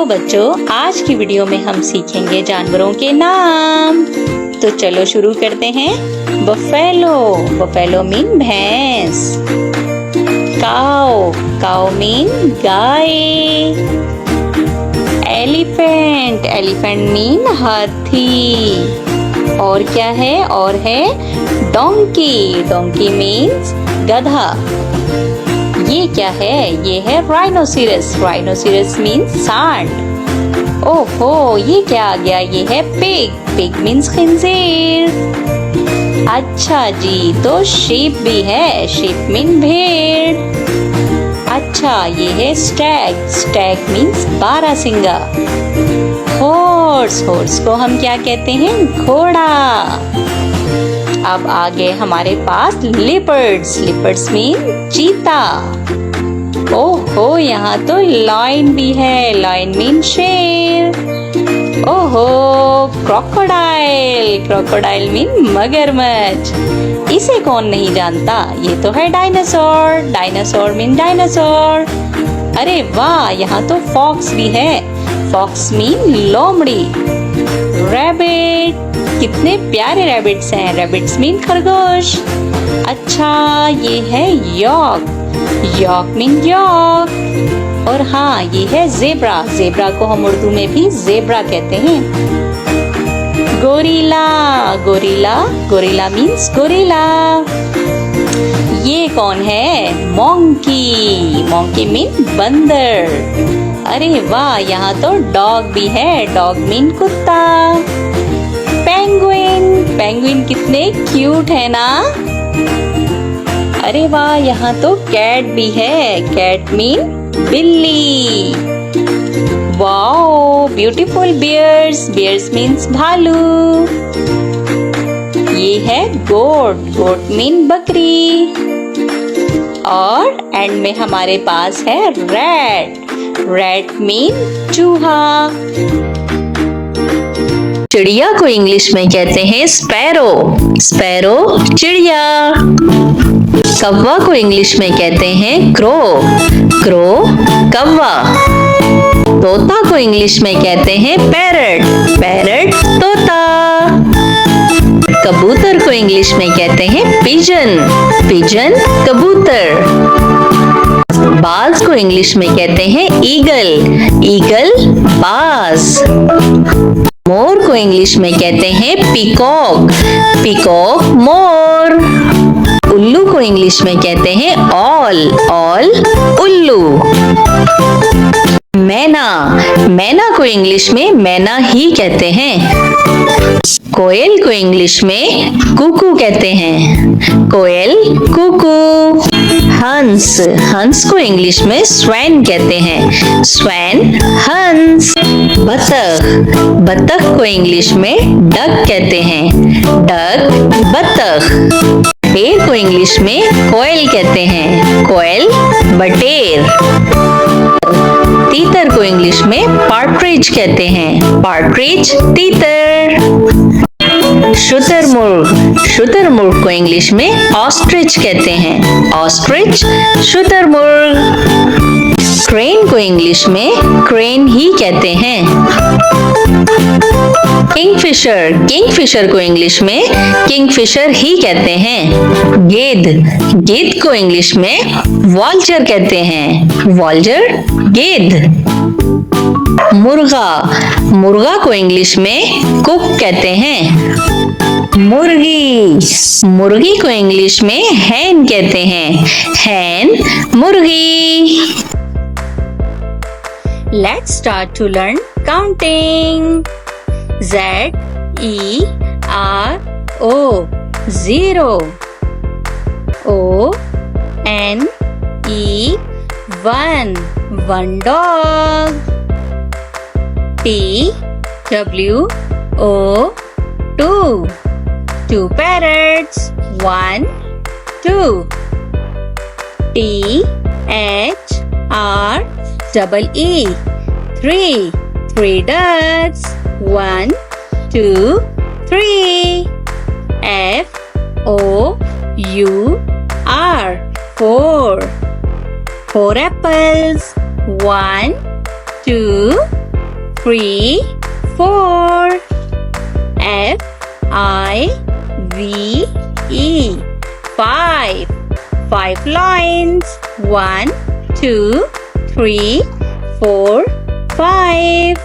तो बच्चों, आज की वीडियो में हम सीखेंगे जानवरों के नाम। तो चलो शुरू करते हैं। बफेलो, बफेलो मीन भैंस। काऊ, काऊ मीन गाय। एलिफेंट, एलिफेंट मीन हाथी। और क्या है? और है डोंकी, डोंकी मीन्स गधा। ये क्या है? ये है राइनोसिरस, राइनोसिरस मीन्स सांड। ओहो, ये क्या आ गया? ये है पिग, पिग मीन्स खिंजीर। अच्छा जी, तो शीप भी है, शीप मीन भेड़। अच्छा, ये है स्टैग, स्टैग मीन्स बारहसिंगा। हॉर्स, हॉर्स को हम क्या कहते हैं? घोड़ा। अब आगे हमारे पास लिपर्ड्स, लिपर्ड्स मीन चीता। ओहो, यहाँ तो लायन भी है, लायन मीन शेर। ओहो, क्रोकोडाइल, क्रोकोडाइल मीन मगरमच्छ। इसे कौन नहीं जानता? ये तो है डायनासोर, डायनासोर मीन डायनासोर। अरे वाह, यहाँ तो फॉक्स भी है, फॉक्स मीन लोमड़ी। रैबिट, कितने प्यारे रैबिट्स हैं, रैबिट्स मीन खरगोश। अच्छा, ये है यॉक, यॉक मीन यॉक। और हाँ, ये है जेब्रा, जेब्रा को हम उर्दू में भी जेब्रा कहते हैं। Gorilla, gorilla, gorilla means gorilla. ये कौन है? मोंकी, मोंकी मीन बंदर। अरे वाह, यहाँ तो डॉग भी है, डॉग मीन कुत्ता। पेंगुइन, पेंगुइन कितने क्यूट है ना। अरे वाह, यहाँ तो कैट भी है, कैट मीन बिल्ली। Wow, beautiful bears, bears means भालू। ये है गोट, गोट मीन बकरी। और एंड में हमारे पास है रैट, रैट मीन चूहा। चिड़िया को इंग्लिश में कहते हैं स्पैरो, स्पैरो चिड़िया। कौवा को इंग्लिश में कहते हैं क्रो, क्रो कौवा। तोता को इंग्लिश में कहते हैं पैरट, पैरट तोता। कबूतर को इंग्लिश में कहते हैं पिजन, पिजन कबूतर। बाज को इंग्लिश में कहते हैं ईगल, ईगल बाज। मोर को इंग्लिश में कहते हैं पीकॉक, पीकॉक मोर। उल्लू को इंग्लिश में कहते हैं ऑल, ऑल उल्लू। मैना, मैना को इंग्लिश में मैना ही कहते हैं। कोयल को इंग्लिश में कुकू कहते हैं, कोयल कुकू। हंस, हंस को इंग्लिश में स्वैन कहते हैं, स्वैन हंस। बतख, बतख को इंग्लिश में डक कहते हैं, डक बतख। बटेर को इंग्लिश में कोयल कहते हैं, कोयल बटेर। तीतर को इंग्लिश में पार्ट्रिज कहते हैं, पार्ट्रिज तीतर। शुतुरमुर्ग, शुतुरमुर्ग को इंग्लिश में ऑस्ट्रिच कहते हैं, ऑस्ट्रिच शुतुरमुर्ग। क्रेन को इंग्लिश में क्रेन ही कहते हैं। किंगफिशर, किंगफिशर को इंग्लिश में किंगफिशर ही कहते हैं। गेद, गेद को इंग्लिश में वॉल्चर कहते हैं, वॉल्चर गेद। मुर्गा, मुर्गा को इंग्लिश में कुक कहते हैं। मुर्गी, मुर्गी को इंग्लिश में हैन कहते हैं, हैन मुर्गी। Let's start to learn counting. Z E R O, zero. O N E, one, one dog. T W O, two, two parrots, one, two. T H R double E, three, three ducks, one, two, three. F O U R, four, four apples, one, two, 3, 4. F-I-V-E. 5. 5 lines. 1, 2, 3, 4, 5.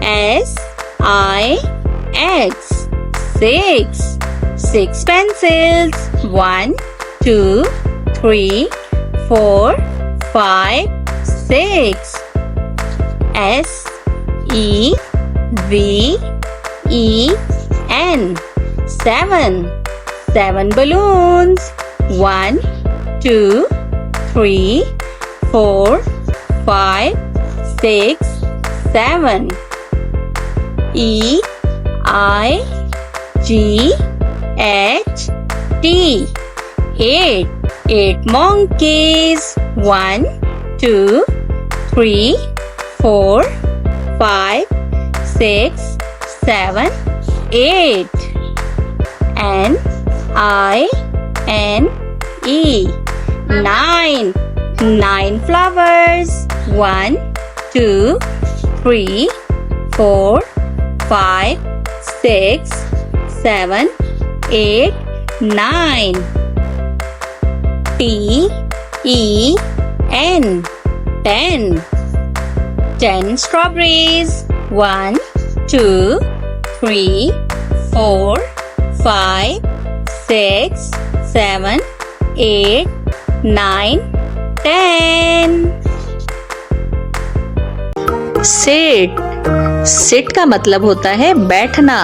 S-I-X. 6. 6 pencils. 1, 2, 3, 4, 5, 6. S-E-V-E-N. 7. 7 balloons. 1, 2, 3, 4, 5, 6, 7. E-I-G-H-T. 8. 8 monkeys. 1, 2, 3, 4, 5, 6, 7, 8. N-I-N-E. 9. 9 flowers. 1, 2, 3, 4, 5, 6, 7, 8, 9. T-E-N. 10. 10 strawberries. 1, 2, 3, 4, 5, 6, 7, 8, 9, 10. Sit. Sit का मतलब होता है बैठना.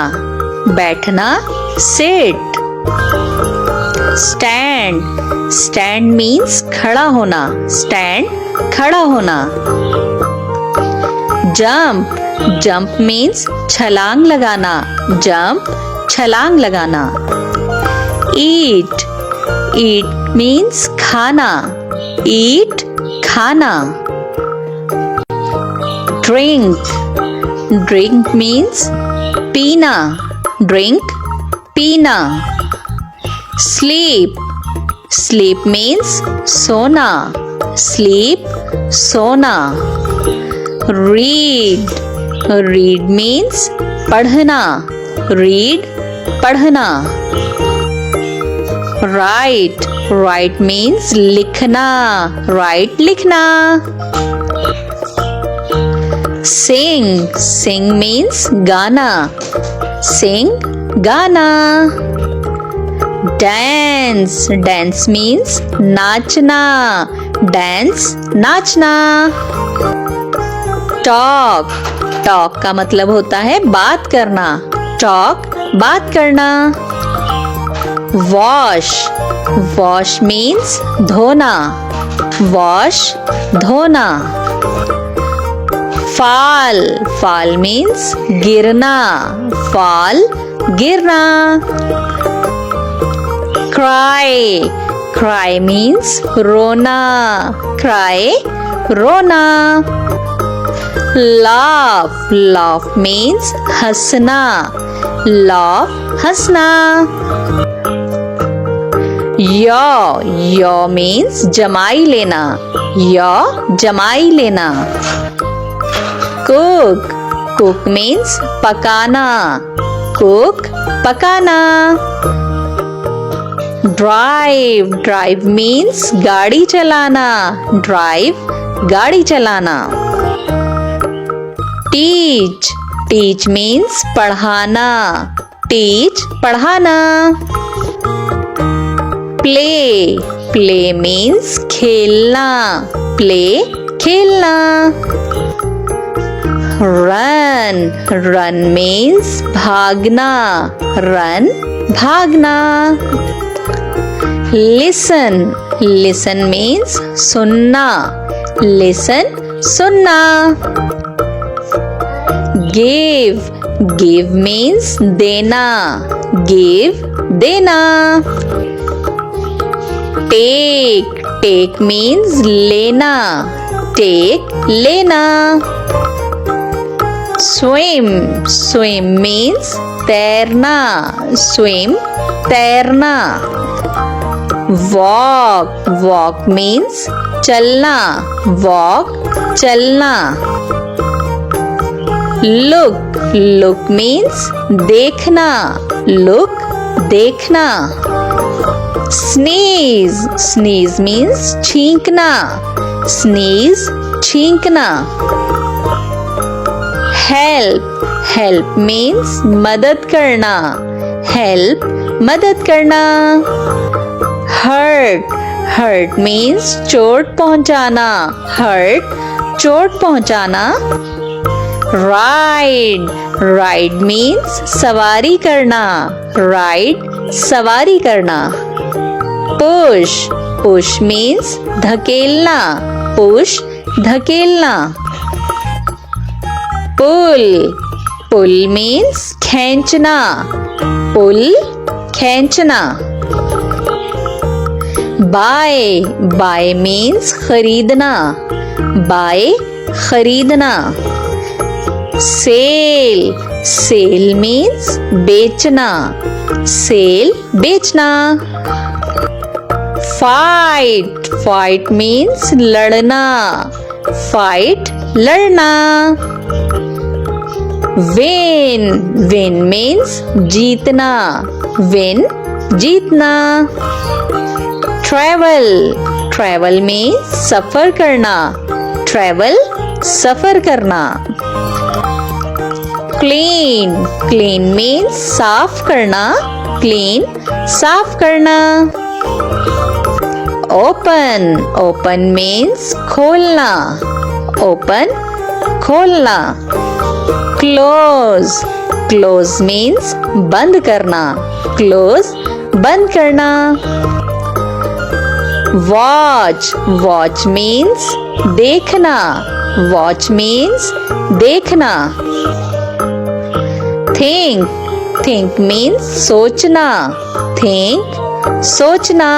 बैठना. Sit. Stand. Stand means खड़ा होना. Stand. खड़ा होना. Jump. Jump means छलांग लगाना. Jump. छलांग लगाना. Eat. Eat means खाना. Eat. खाना. Drink. Drink means पीना. Drink. पीना. Sleep. Sleep means सोना. Sleep. सोना. Read. Read means पढ़ना. Read. पढ़ना. Write. Write means लिखना. Write. लिखना. Sing. Sing means गाना. Sing. गाना. Dance. Dance means नाचना. Dance. नाचना. Talk. Talk का मतलब होता है बात करना. Talk. बात करना. Wash. Wash means धोना. Wash. धोना. Fall. Fall means गिरना. Fall. गिरना. Cry. Cry means रोना. Cry. रोना. Laugh. Laugh means हंसना. Laugh. हंसना. Yaw. Yaw means जमाई लेना. Yaw. जमाई लेना. Cook. Cook means पकाना. Cook. पकाना. Drive. Drive means गाड़ी चलाना. Drive. गाड़ी चलाना. Teach. Teach means पढ़ाना. Teach. पढ़ाना. Play. Play means खेलना. Play. खेलना. Run. Run means भागना. Run. भागना. Listen. Listen means सुनना. Listen. सुनना. Give. Give means देना. Give. देना. Take. Take means लेना. Take. लेना. Swim. Swim means तैरना. Swim. तैरना. Walk. Walk means चलना. Walk. चलना. look look means देखना look देखना sneeze sneeze means छींकना sneeze छींकना help help means मदद करना help मदद करना hurt hurt means चोट पहुंचाना hurt चोट पहुंचाना ride ride means सवारी करना ride सवारी करना push push means धकेलना push धकेलना pull pull means खींचना pull खींचना buy buy means खरीदना buy खरीदना sell sell means बेचना sell बेचना fight fight means लड़ना fight लड़ना win win means जीतना win जीतना travel travel means सफर करना travel सफर करना clean clean means साफ करना clean साफ करना open open means खोलना open खोलना close close means बंद करना close बंद करना watch watch means देखना watch means देखना think think means सोचना think सोचना